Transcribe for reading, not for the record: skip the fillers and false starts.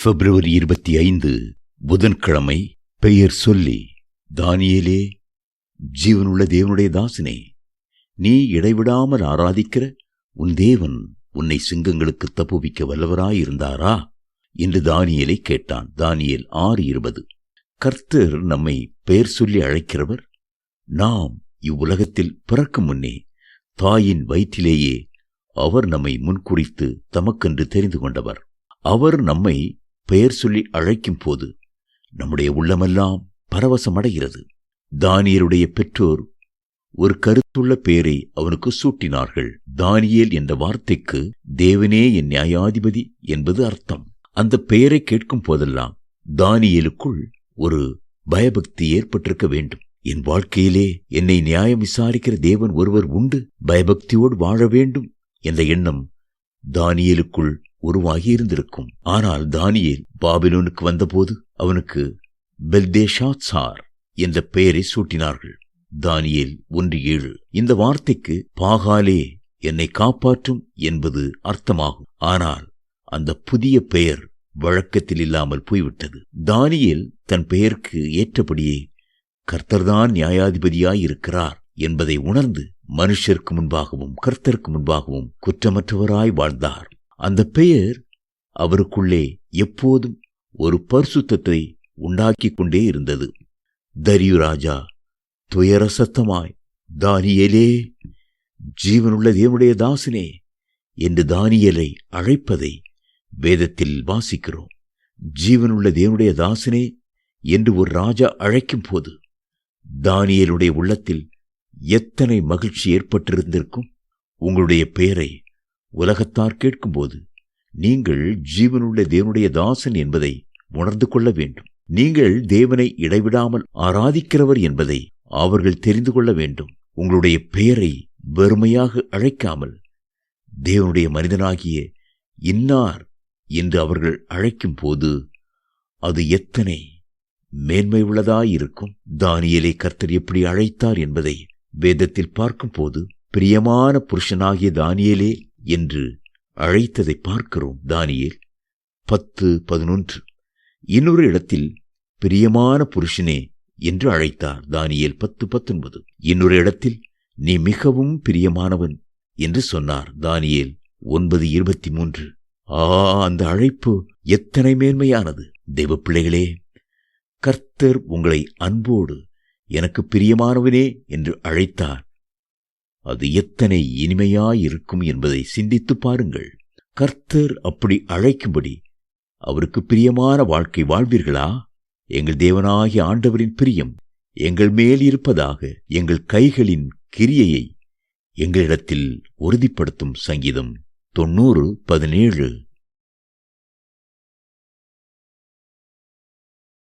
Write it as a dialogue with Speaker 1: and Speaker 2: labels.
Speaker 1: பிப்ரவரி 25 புதன்கிழமை. பெயர் சொல்லி. தானியேலே, ஜீவனுள்ள தேவனுடைய தாசனே, நீ இடைவிடாமல் ஆராதிக்கிற உன் தேவன் உன்னை சிங்கங்களுக்கு தப்புவிக்க வல்லவராயிருந்தாரா என்று தானியேலை கேட்டான். தானியேல் 6:20. கர்த்தர் நம்மை பெயர் சொல்லி அழைக்கிறவர். நாம் இவ்வுலகத்தில் பிறக்கும் முன்னே தாயின் வயிற்றிலேயே அவர் நம்மை முன்குறித்து தமக்கென்று தெரிந்து கொண்டவர். அவர் நம்மை பெயர் சொல்லி அழைக்கும் போது நம்முடைய உள்ளமெல்லாம் பரவசமடைகிறது. தானியேலுடைய பெற்றோர் ஒரு கருத்துள்ள பெயரை அவனுக்கு சூட்டினார்கள். தானியேல் என்ற வார்த்தைக்கு தேவனே என் நியாயாதிபதி என்பது அர்த்தம். அந்த பெயரை கேட்கும் போதெல்லாம் தானியேலுக்குள் ஒரு பயபக்தி ஏற்பட்டிருக்க வேண்டும். என் வாழ்க்கையிலே என்னை நியாயம் விசாரிக்கிற தேவன் ஒருவர் உண்டு, பயபக்தியோடு வாழ வேண்டும் என்ற எண்ணம் தானியேலுக்குள் உருவாகி இருந்திருக்கும். ஆனால் தானியேல் பாபிலோனுக்கு வந்தபோது அவனுக்கு பெல்தேஷாத்சார் என்ற பெயரை சூட்டினார்கள். தானியேல் 1:7. இந்த வார்த்தைக்கு பாகாலே என்னை காப்பாற்றும் என்பது அர்த்தமாகும். ஆனால் அந்த புதிய பெயர் வழக்கத்தில் இல்லாமல் போய்விட்டது. தானியேல் தன் பெயருக்கு ஏற்றபடியே கர்த்தர்தான் நியாயாதிபதியாயிருக்கிறார் என்பதை உணர்ந்து மனுஷருக்கு முன்பாகவும் கர்த்தருக்கு முன்பாகவும் குற்றமற்றவராய் வாழ்ந்தார். அந்த பெயர் அவருக்குள்ளே எப்போதும் ஒரு பரிசுத்தத்தை உண்டாக்கிக் கொண்டே இருந்தது. தரியு ராஜா துயர சத்தமாய், தானியேலே, ஜீவனுள்ள தேவனுடைய தாசனே என்று தானியேலை அழைப்பதை வேதத்தில் வாசிக்கிறோம். ஜீவனுள்ள தேவனுடைய தாசனே என்று ஒரு ராஜா அழைக்கும் போது தானியேலுடைய உள்ளத்தில் எத்தனை மகிழ்ச்சி ஏற்பட்டிருந்திருக்கும். உங்களுடைய பெயரை உலகத்தார் கேட்கும்போது நீங்கள் ஜீவனுள்ள தேவனுடைய தாசன் என்பதை உணர்ந்து கொள்ள வேண்டும். நீங்கள் தேவனை இடைவிடாமல் ஆராதிக்கிறவர் என்பதை அவர்கள் தெரிந்து கொள்ள வேண்டும். உங்களுடைய பெயரை வெறுமையாக அழைக்காமல் தேவனுடைய மனிதனாகிய இன்னார் என்று அவர்கள் அழைக்கும் போது அது எத்தனை மேன்மை உள்ளதாயிருக்கும். தானியேலை கர்த்தர் எப்படி அழைத்தார் என்பதை வேதத்தில் பார்க்கும்போது பிரியமான புருஷனாகிய தானியேலே என்று அழைத்ததை பார்க்கிறோம். தானியேல் 10:11. இன்னொரு இடத்தில் பிரியமான புருஷனே என்று அழைத்தார். தானியேல் 10:19. இன்னொரு இடத்தில் நீ மிகவும் பிரியமானவன் என்று சொன்னார். தானியேல் 9:23. அந்த அழைப்பு எத்தனை மேன்மையானது! தெய்வ பிள்ளைகளே, கர்த்தர் உங்களை அன்போடு எனக்கு பிரியமானவனே என்று அழைத்தார். அது எத்தனை இனிமையாயிருக்கும் என்பதை சிந்தித்து பாருங்கள். கர்த்தர் அப்படி அழைக்கும்படி அவருக்கு பிரியமான வாழ்க்கை வாழ்வீர்களா? எங்கள் தேவனாகிய ஆண்டவரின் பிரியம் எங்கள் மேல் இருப்பதாக எங்கள் கைகளின் கிரியையை எங்களிடத்தில் உறுதிப்படுத்தும். சங்கீதம் 90:17.